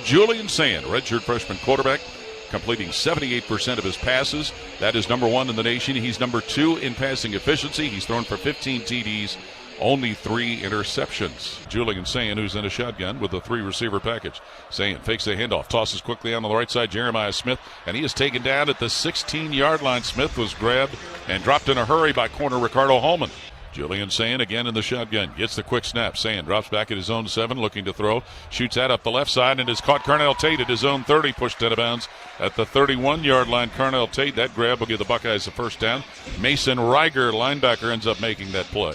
Julian Sayin, redshirt freshman quarterback, completing 78% of his passes. That is number 1 in the nation. He's number 2 in passing efficiency. He's thrown for 15 TDs, only 3 interceptions. Julian Sayin, who's in a shotgun with a 3-receiver package. Sayin fakes the handoff, tosses quickly on the right side, Jeremiah Smith, and he is taken down at the 16-yard line. Smith was grabbed and dropped in a hurry by corner Ricardo Holman. Julian Sayin again in the shotgun, gets the quick snap. Sayin drops back at his own 7, looking to throw, shoots that up the left side, and has caught Carnell Tate at his own 30, pushed out of bounds at the 31-yard line. Carnell Tate, that grab will give the Buckeyes a first down. Mason Reiger, linebacker, ends up making that play.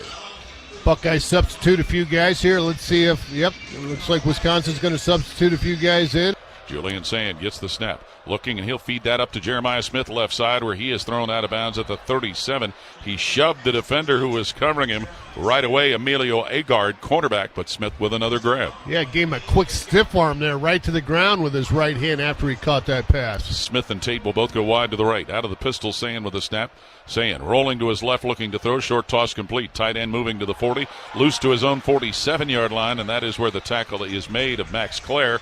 Buckeyes substitute a few guys here. Let's see if, it looks like Wisconsin's going to substitute a few guys in. Julian Sayin gets the snap, looking, and he'll feed that up to Jeremiah Smith, left side, where he is thrown out of bounds at the 37. He shoved the defender who was covering him right away, Emilio Agard, cornerback, but Smith with another grab. Yeah, gave him a quick stiff arm there, right to the ground with his right hand after he caught that pass. Smith and Tate will both go wide to the right. Out of the pistol, Sayin with a snap. Sayin rolling to his left, looking to throw. Short toss complete. Tight end moving to the 40. Loose to his own 47-yard line, and that is where the tackle is made of Max Clare.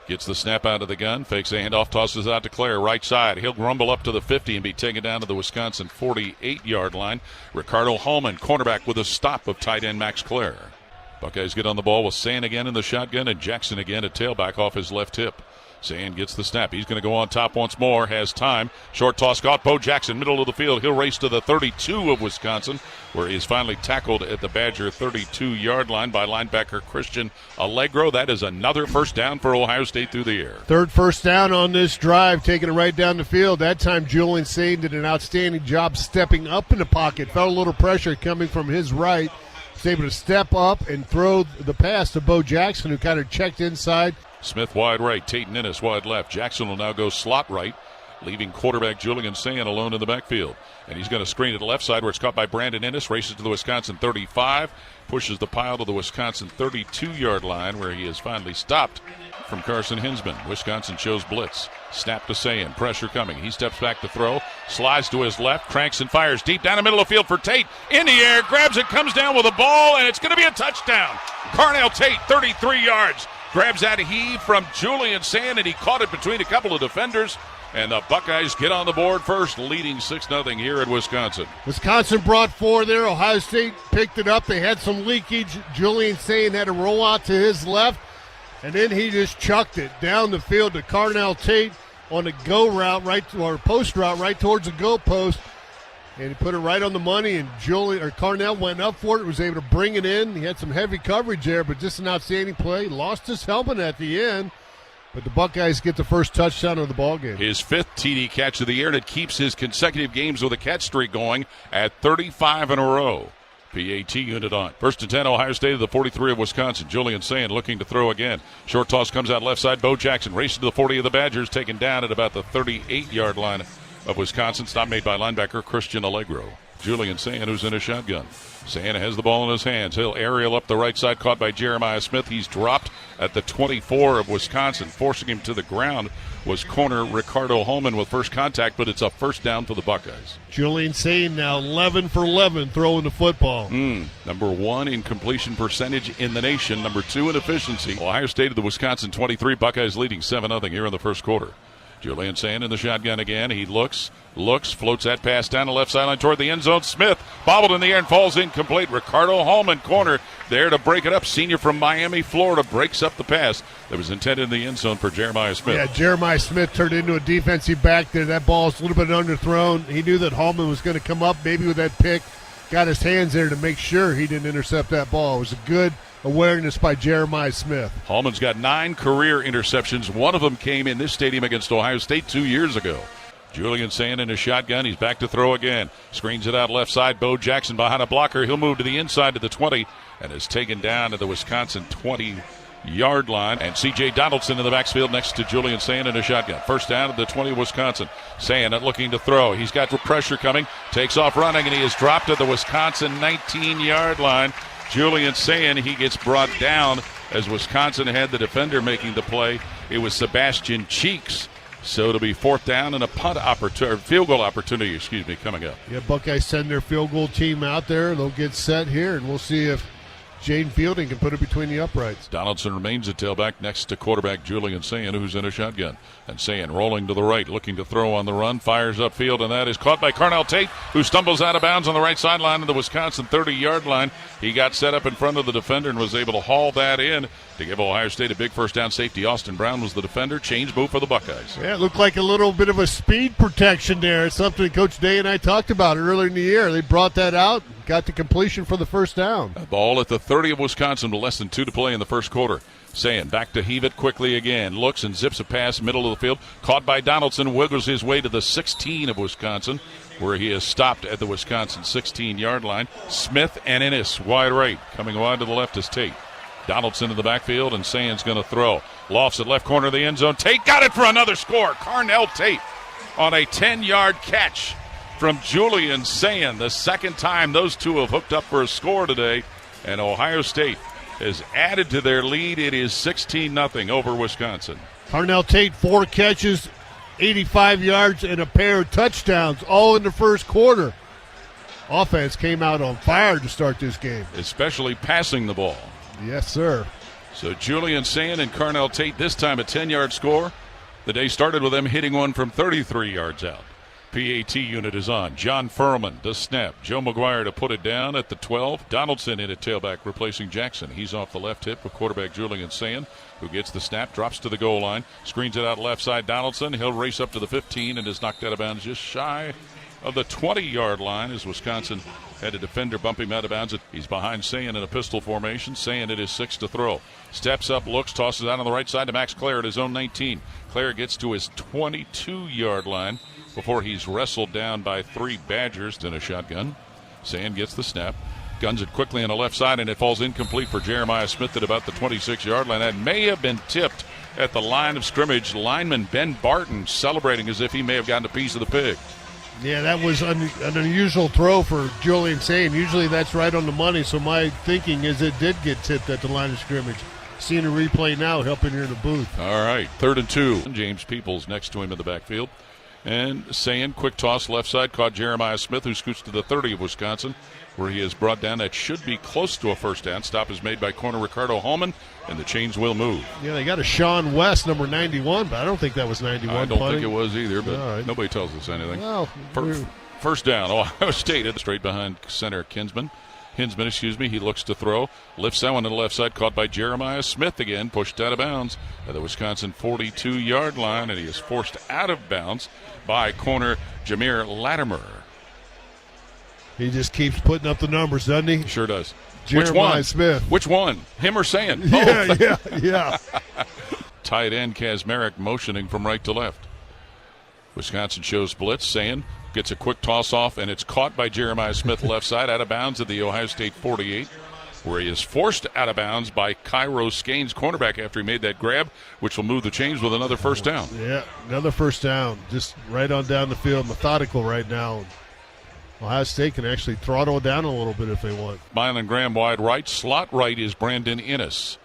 Gets the snap out of the gun, fakes a handoff, tosses out to Clare, right side. He'll rumble up to the 50 and be taken down to the Wisconsin 48-yard line. Ricardo Holman, cornerback, with a stop of tight end Max Clare. Buckeyes get on the ball with Sayin again in the shotgun and Jackson again at tailback off his left hip. Sayin gets the snap. He's going to go on top once more, has time. Short toss caught. Bo Jackson, middle of the field. He'll race to the 32 of Wisconsin, where he is finally tackled at the Badger 32-yard line by linebacker Christian Allegro. That is another first down for Ohio State through the air. Third first down on this drive, taking it right down the field. That time Julian Sayin did an outstanding job stepping up in the pocket. Felt a little pressure coming from his right. Was able to step up and throw the pass to Bo Jackson, who kind of checked inside. Smith wide right, Tate and Ennis wide left. Jackson will now go slot right, leaving quarterback Julian Sayin alone in the backfield. And he's going to screen to the left side where it's caught by Brandon Ennis, races to the Wisconsin 35, pushes the pile to the Wisconsin 32-yard line where he is finally stopped from Carson Hinsman. Wisconsin shows blitz. Snap to Sayin, pressure coming. He steps back to throw, slides to his left, cranks and fires deep down the middle of the field for Tate. In the air, grabs it, comes down with a ball, and it's going to be a touchdown. Carnell Tate, 33 yards. Grabs that heave from Julian Sayin, and he caught it between a couple of defenders. And the Buckeyes get on the board first, leading 6-0 here at Wisconsin. Wisconsin brought 4 there. Ohio State picked it up. They had some leakage. Julian Sayin had to roll out to his left, and then he just chucked it down the field to Carnell Tate on a go route, or post route, right towards the goal post. And he put it right on the money, and Carnell went up for it, was able to bring it in. He had some heavy coverage there, but just an outstanding play. Lost his helmet at the end, but the Buckeyes get the first touchdown of the ballgame. His 5th TD catch of the year, and it keeps his consecutive games with a catch streak going at 35 in a row. PAT unit on. 1st and 10, Ohio State at the 43 of Wisconsin. Julian Sayin looking to throw again. Short toss comes out left side. Bo Jackson races to the 40 of the Badgers, taken down at about the 38-yard line of Wisconsin. Stop made by linebacker Christian Allegro. Julian Sayin, who's in a shotgun. Sayin has the ball in his hands. He'll aerial up the right side, caught by Jeremiah Smith. He's dropped at the 24 of Wisconsin. Forcing him to the ground was corner Ricardo Holman with first contact, but it's a first down for the Buckeyes. Julian Sayin now 11 for 11 throwing the football. Number 1 in completion percentage in the nation. Number 2 in efficiency. Ohio State of the Wisconsin 23. Buckeyes leading 7-0 here in the first quarter. Julian Sayin in the shotgun again. He looks, floats that pass down the left sideline toward the end zone. Smith bobbled in the air and falls incomplete. Ricardo Holman, corner, there to break it up. Senior from Miami, Florida, breaks up the pass that was intended in the end zone for Jeremiah Smith. Yeah, Jeremiah Smith turned into a defensive back there. That ball's a little bit underthrown. He knew that Holman was going to come up maybe with that pick. Got his hands there to make sure he didn't intercept that ball. It was a good awareness by Jeremiah Smith. Holman's got 9 career interceptions. One of them came in this stadium against Ohio State 2 years ago. Julian Sayin in a shotgun. He's back to throw again. Screens it out left side. Bo Jackson behind a blocker. He'll move to the inside to the 20 and is taken down to the Wisconsin 20-yard line. And C.J. Donaldson in the backfield next to Julian Sayin in a shotgun. First down at the 20 of Wisconsin. Sayin looking to throw. He's got pressure coming. Takes off running, and he is dropped at the Wisconsin 19-yard line. Julian Sayin, he gets brought down as Wisconsin had the defender making the play. It was Sebastian Cheeks. So it'll be 4th down and a field goal opportunity, coming up. Yeah, Buckeyes send their field goal team out there. They'll get set here, and we'll see if Jane Fielding can put it between the uprights. Donaldson remains at tailback next to quarterback Julian Sayin, who's in a shotgun. And Sayin rolling to the right, looking to throw on the run, fires upfield, and that is caught by Carnell Tate, who stumbles out of bounds on the right sideline of the Wisconsin 30-yard line. He got set up in front of the defender and was able to haul that in to give Ohio State a big first down. Safety Austin Brown was the defender. Change move for the Buckeyes. Yeah, it looked like a little bit of a speed protection there. It's something Coach Day and I talked about earlier in the year. They brought that out, got the completion for the first down. A ball at the 30 of Wisconsin with less than 2 to play in the first quarter. Sayin back to heave it quickly again. Looks and zips a pass middle of the field. Caught by Donaldson. Wiggles his way to the 16 of Wisconsin, where he is stopped at the Wisconsin 16-yard line. Smith and Ennis wide right. Coming wide to the left is Tate. Donaldson in the backfield, and Sayin's going to throw. Lofts at left corner of the end zone. Tate got it for another score. Carnell Tate on a 10-yard catch from Julian Sayin. The second time those two have hooked up for a score today, and Ohio State has added to their lead. It is 16-0 over Wisconsin. Carnell Tate, 4 catches, 85 yards, and a pair of touchdowns, all in the first quarter. Offense came out on fire to start this game. Especially passing the ball. Yes, sir. So Julian Sayin and Carnell Tate, this time a 10-yard score. The day started with them hitting one from 33 yards out. PAT unit is on. John Furman, the snap. Joe McGuire to put it down at the 12. Donaldson in at tailback replacing Jackson. He's off the left hip with quarterback Julian Sayin, who gets the snap, drops to the goal line, screens it out left side. Donaldson, he'll race up to the 15 and is knocked out of bounds just shy of the 20-yard line as Wisconsin had a defender bump him out of bounds. He's behind Sayin in a pistol formation. Sayin at his 6 to throw. Steps up, looks, tosses out on the right side to Max Clare at his own 19. Clare gets to his 22-yard line before he's wrestled down by 3 Badgers in a shotgun. Sayin gets the snap, guns it quickly on the left side, and it falls incomplete for Jeremiah Smith at about the 26-yard line. That may have been tipped at the line of scrimmage. Lineman Ben Barton celebrating as if he may have gotten a piece of the pig. Yeah, that was an unusual throw for Julian Sayin. Usually that's right on the money, so my thinking is it did get tipped at the line of scrimmage. Seeing a replay now, helping here in the booth. All right, 3rd and 2. James Peoples next to him in the backfield. And Sayin, quick toss left side, caught Jeremiah Smith, who scoots to the 30 of Wisconsin, where he is brought down. That should be close to a first down. Stop is made by corner Ricardo Holman, and the chains will move. Yeah, they got a Sean West, number 91, but I don't think that was 91. I don't think it was either, but nobody tells us anything. Well, first down, Ohio State, straight behind center Hinsman, he looks to throw, lifts that one to the left side, caught by Jeremiah Smith again, pushed out of bounds at the Wisconsin 42-yard line, and he is forced out of bounds by corner Jameer Latimer. He just keeps putting up the numbers, doesn't he? Sure does. Jeremiah Smith. Which one? Him or Sayin? Yeah. Tight end Kazmarek motioning from right to left. Wisconsin shows blitz. Sayin gets a quick toss off, and it's caught by Jeremiah Smith left side, out of bounds at the Ohio State 48, where he is forced out of bounds by Cairo Skanes, cornerback, after he made that grab, which will move the chains with another first down. Yeah, another first down. Just right on down the field. Methodical right now. Ohio State can actually throttle it down a little bit if they want. Mylan Graham wide right. Slot right is Brandon Ennis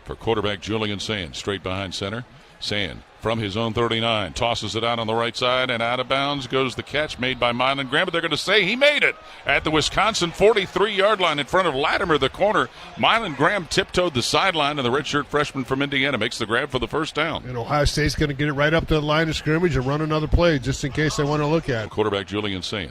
for quarterback Julian Sayin, straight behind center. Sayin from his own 39 tosses it out on the right side, and out of bounds goes the catch made by Mylan Graham, but they're going to say he made it at the Wisconsin 43-yard line in front of Latimer, the corner. Mylan Graham tiptoed the sideline, and the redshirt freshman from Indiana makes the grab for the first down. And Ohio State's going to get it right up to the line of scrimmage and run another play just in case they want to look at it. Quarterback Julian Sayin.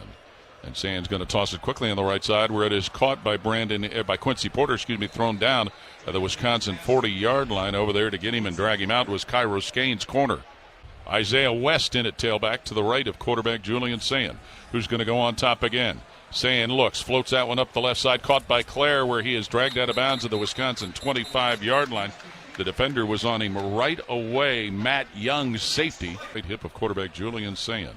And Sayin's going to toss it quickly on the right side, where it is caught by Quincy Porter, thrown down at the Wisconsin 40-yard line. Over there to get him and drag him out was Cairo Skanes, corner. Isaiah West in at tailback to the right of quarterback Julian Sayin, who's going to go on top again. Sayin looks, floats that one up the left side, caught by Clare, where he is dragged out of bounds at the Wisconsin 25-yard line. The defender was on him right away. Matt Young, safety. Right hip of quarterback Julian Sayin,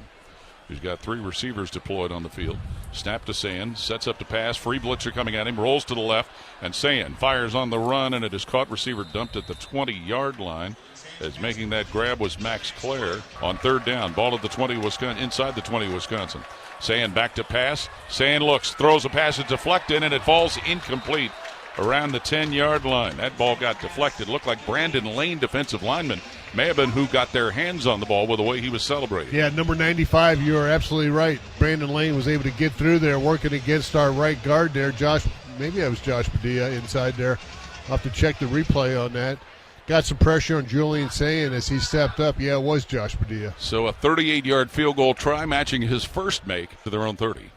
who's got 3 receivers deployed on the field. Snap to Sayin, sets up to pass, free blitzer coming at him, rolls to the left, and Sayin fires on the run, and it is caught, receiver dumped at the 20-yard line. As making that grab was Max Clare on third down. Ball at the 20, Wisconsin, inside the 20, Wisconsin. Sayin back to pass. Sayin looks, throws a pass, it's deflected, and it falls incomplete around the 10-yard line. That ball got deflected. Looked like Brandon Lane, defensive lineman, may have been who got their hands on the ball with the way he was celebrating. Yeah, number 95, you are absolutely right. Brandon Lane was able to get through there, working against our right guard there, Josh Maybe that was Josh Padilla inside there. I'll have to check the replay on that. Got some pressure on Julian Sayin as he stepped up. Yeah, it was Josh Padilla. So a 38-yard field goal try, matching his first make to their own 30.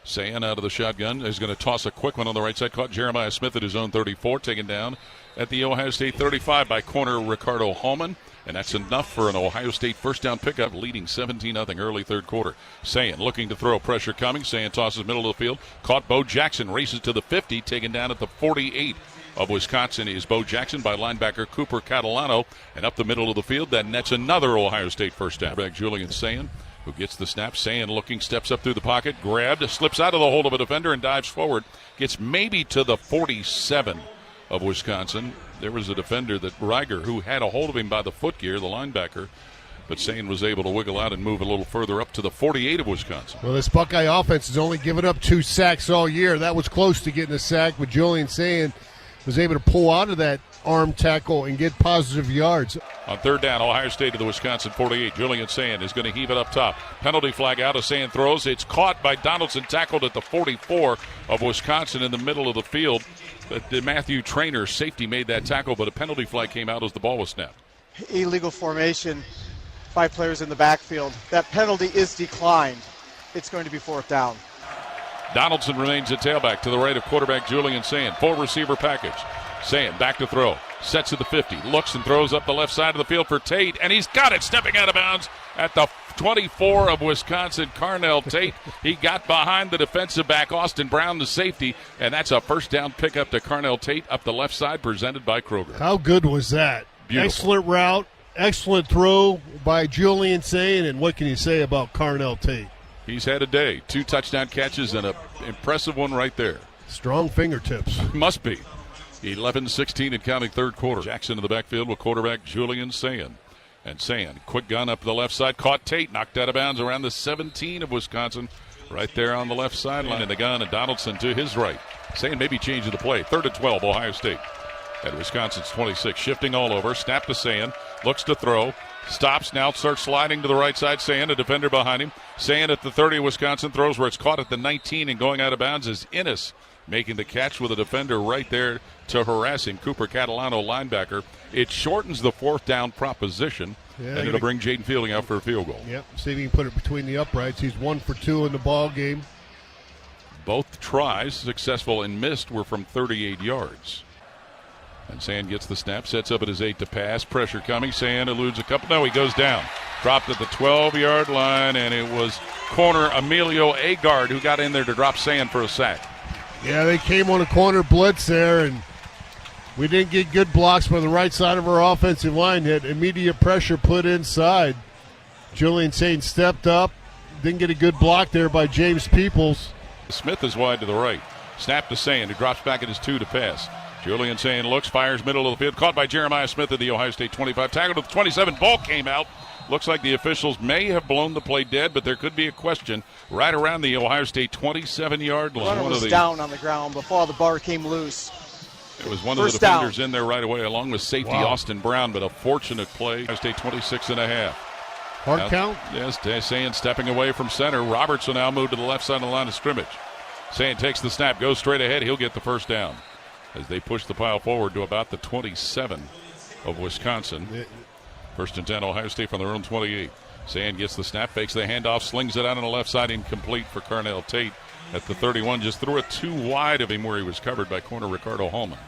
Sayin out of the shotgun is going to toss a quick one on the right side. Caught Jeremiah Smith at his own 34, taken down at the Ohio State 35 by corner Ricardo Hallman. And that's enough for an Ohio State first down pickup, leading 17-0 early third quarter. Sayin looking to throw, pressure coming. Sayin tosses middle of the field. Caught Bo Jackson, races to the 50, taken down at the 48 of Wisconsin is Bo Jackson by linebacker Cooper Catalano. And up the middle of the field, that nets another Ohio State first down. Back Julian Sayin, who gets the snap. Sayin looking, steps up through the pocket, grabbed, slips out of the hold of a defender and dives forward. Gets maybe to the 47 of Wisconsin. There was a defender, that Reiger, who had a hold of him by the foot gear, the linebacker. But Sayin was able to wiggle out and move a little further up to the 48 of Wisconsin. Well, this Buckeye offense has only given up 2 sacks all year. That was close to getting a sack, but Julian Sayin was able to pull out of that arm tackle and get positive yards. On third down, Ohio State to the Wisconsin 48. Julian Sayin is going to heave it up top. Penalty flag out as Sayin throws. It's caught by Donaldson, tackled at the 44 of Wisconsin in the middle of the field. But Matthew Traynor, safety, made that tackle, but a penalty flag came out as the ball was snapped. Illegal formation, 5 players in the backfield. That penalty is declined. It's going to be fourth down. Donaldson remains at tailback to the right of quarterback Julian Sayin. 4-receiver package. Sayin back to throw. Sets at the 50. Looks and throws up the left side of the field for Tate. And he's got it, stepping out of bounds at the 24 of Wisconsin, Carnell Tate. He got behind the defensive back, Austin Brown, the safety. And that's a first down pickup to Carnell Tate up the left side, presented by Kroger. How good was that? Beautiful. Excellent route. Excellent throw by Julian Sayin. And what can you say about Carnell Tate? He's had a day. 2 touchdown catches and an impressive one right there. Strong fingertips. Must be. 11-16 and counting third quarter. Jackson in the backfield with quarterback Julian Sayin. And Sayin, quick gun up the left side. Caught Tate, knocked out of bounds around the 17 of Wisconsin. Right there on the left sideline. And the gun, and Donaldson to his right. Sayin maybe changing the play. 3rd and 12, Ohio State. At Wisconsin's 26. Shifting all over. Snap to Sayin. Looks to throw. Stops now, starts sliding to the right side. Sayin, a defender behind him. Sayin at the 30 of Wisconsin, throws where it's caught at the 19, and going out of bounds is Innes, making the catch with a defender right there to harass him. Cooper Catalano, linebacker. It shortens the fourth down proposition, and it'll bring Jaden Fielding out for a field goal. Yep, see if he can put it between the uprights. He's 1 for 2 in the ball game. Both tries, successful and missed, were from 38 yards. And Sayin gets the snap, sets up at his 8 to pass. Pressure coming. Sayin eludes a couple. No, he goes down. Dropped at the 12-yard line, and it was corner Emilio Agard who got in there to drop Sayin for a sack. Yeah, they came on a corner blitz there, and we didn't get good blocks by the right side of our offensive line. Had immediate pressure put inside. Julian Sayin stepped up. Didn't get a good block there by James Peoples. Smith is wide to the right. Snap to Sayin, who drops back at his 2 to pass. Julian Sayin looks, fires middle of the field. Caught by Jeremiah Smith at the Ohio State 25. Tackled at the 27. Ball came out. Looks like the officials may have blown the play dead, but there could be a question right around the Ohio State 27-yard line. Runner was down on the ground before the bar came loose. It was one of the defenders in there right away, along with safety Austin Brown, but a fortunate play. Ohio State 26.5. Hard count? Yes, Sayin stepping away from center. Roberts will now move to the left side of the line of scrimmage. Sayin takes the snap, goes straight ahead. He'll get the first down as they push the pile forward to about the 27 of Wisconsin. 1st and 10, Ohio State from their own 28. Sayin gets the snap, fakes the handoff, slings it out on the left side, incomplete for Carnell Tate at the 31. Just threw it too wide of him where he was covered by corner Ricardo Hallman.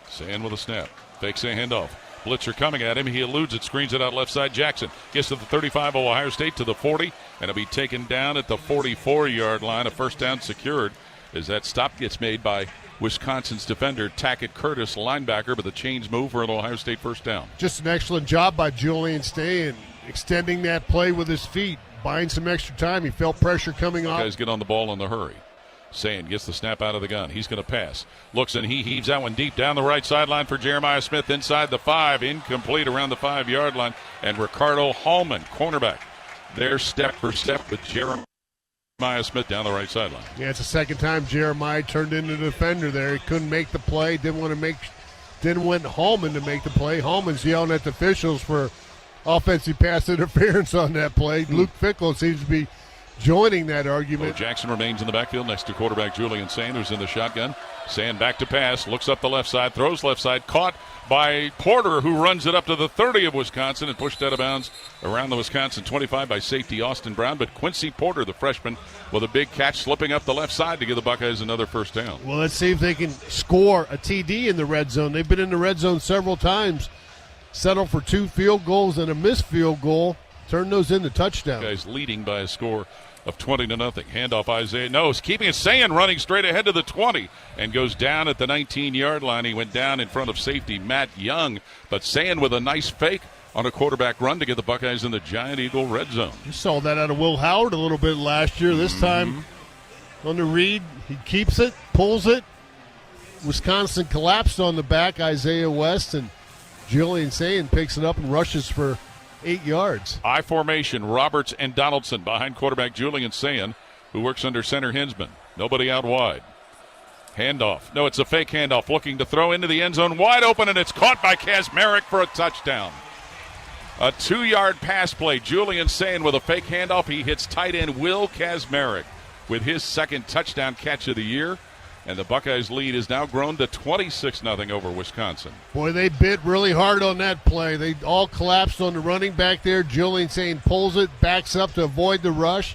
Sayin with a snap, fakes a handoff. Blitzer coming at him. He eludes it, screens it out left side. Jackson gets to the 35 of Ohio State to the 40, and it'll be taken down at the 44-yard line. A first down secured as that stop gets made by Wisconsin's defender, Tackett Curtis, linebacker, but the chains move for an Ohio State first down. Just an excellent job by Julian Sayin, extending that play with his feet, buying some extra time. He felt pressure coming off. Guys get on the ball in the hurry. Sayin gets the snap out of the gun. He's going to pass. Looks, and he heaves that one deep down the right sideline for Jeremiah Smith inside the 5. Incomplete around the 5-yard line. And Ricardo Hallman, cornerback, there step for step with Jeremiah Smith down the right sideline. Yeah, it's the second time Jeremiah turned into the defender there. He couldn't make the play. Didn't want Hallman to make the play. Hallman's yelling at the officials for offensive pass interference on that play. Luke Fickle seems to be joining that argument. Jackson remains in the backfield next to quarterback Julian Sayin, who's in the shotgun. Sayin back to pass, looks up the left side, throws left side, caught by Porter, who runs it up to the 30 of Wisconsin and pushed out of bounds around the Wisconsin 25 by safety Austin Brown. But Quincy Porter, the freshman, with a big catch slipping up the left side to give the Buckeyes another first down. Well, let's see if they can score a TD in the red zone. They've been in the red zone several times. Settle for 2 field goals and a missed field goal. Turn those into touchdowns. Buckeyes leading by a score of 20-0. Handoff Isaiah. No, he's keeping it. Sayin running straight ahead to the 20 and goes down at the 19-yard line. He went down in front of safety Matt Young, but Sayin with a nice fake on a quarterback run to get the Buckeyes in the Giant Eagle red zone. You saw that out of Will Howard a little bit last year. This time on the read, he keeps it, pulls it. Wisconsin collapsed on the back. Isaiah West and Julian Sayin picks it up and rushes for 8 yards. I formation, Roberts and Donaldson behind quarterback Julian Sayin, who works under center Hinsman. Nobody out wide. Handoff. No, it's a fake handoff. Looking to throw into the end zone, wide open, and it's caught by Kazmarek for a touchdown. A 2-yard pass play. Julian Sayin with a fake handoff. He hits tight end Will Kazmarek with his second touchdown catch of the year. And the Buckeyes' lead is now grown to 26-0 over Wisconsin. Boy, they bit really hard on that play. They all collapsed on the running back there. Julian Sayin pulls it, backs up to avoid the rush,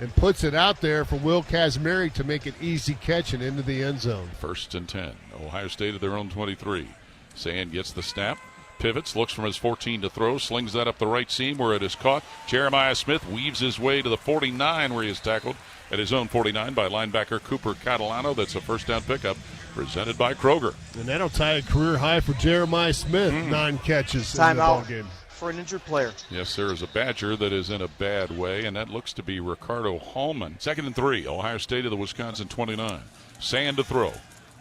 and puts it out there for Will Kazmarek to make an easy catch and into the end zone. 1st and 10. Ohio State at their own 23. Sayin gets the snap, pivots, looks from his 14 to throw, slings that up the right seam where it is caught. Jeremiah Smith weaves his way to the 49 where he is tackled at his own 49 by linebacker Cooper Catalano. That's a first down pickup presented by Kroger. And that'll tie a career high for Jeremiah Smith. 9 catches in the ball game. For an injured player. Yes, there is a Badger that is in a bad way, and that looks to be Ricardo Hallman. 2nd and 3, Ohio State of the Wisconsin 29. Sayin to throw.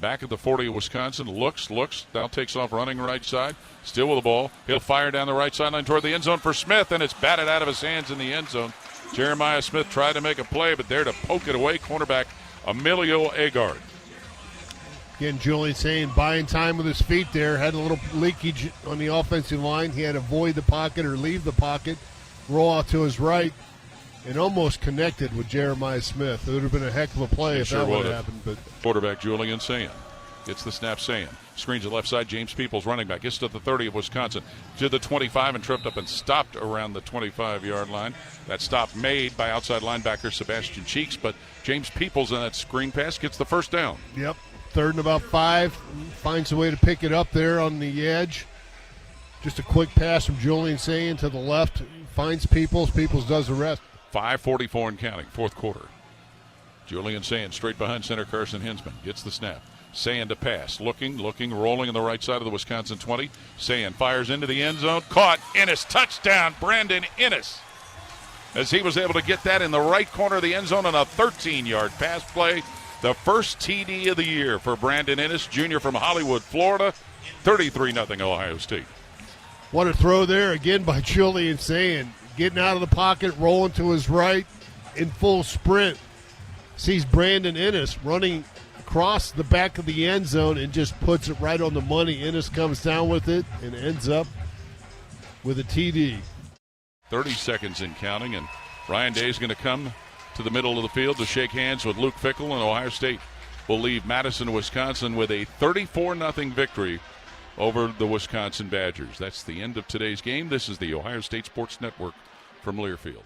Back at the 40 of Wisconsin, looks, now takes off running right side, still with the ball. He'll fire down the right sideline toward the end zone for Smith, and it's batted out of his hands in the end zone. Jeremiah Smith tried to make a play, but there to poke it away, cornerback Emilio Agard. Again, Julian Sayin buying time with his feet there. Had a little leakage on the offensive line. He had to avoid the pocket or leave the pocket, roll out to his right, and almost connected with Jeremiah Smith. It would have been a heck of a play if that would have happened. But quarterback Julian Sayin gets the snap. Sayin screens the left side. James Peoples running back gets to the 30 of Wisconsin, to the 25 and tripped up and stopped around the 25-yard line. That stop made by outside linebacker Sebastian Cheeks, but James Peoples on that screen pass gets the first down. Yep, 3rd and about 5. Finds a way to pick it up there on the edge. Just a quick pass from Julian Sayin to the left. Finds Peoples. Peoples does the rest. 5:44 and counting, 4th quarter. Julian Sayin straight behind center Carson Hinsman. Gets the snap. Sayin to pass. Looking, rolling on the right side of the Wisconsin 20. Sayin fires into the end zone. Caught. Innes. Touchdown. Brandon Innes. As he was able to get that in the right corner of the end zone on a 13-yard pass play. The first TD of the year for Brandon Innes, junior from Hollywood, Florida. 33-0 Ohio State. What a throw there again by Julian Sayin. Getting out of the pocket, rolling to his right in full sprint. Sees Brandon Innes running across the back of the end zone and just puts it right on the money. Innes comes down with it and ends up with a TD. 30 seconds in counting, and Ryan Day is going to come to the middle of the field to shake hands with Luke Fickell, and Ohio State will leave Madison, Wisconsin with a 34-0 victory over the Wisconsin Badgers. That's the end of today's game. This is the Ohio State Sports Network from Learfield.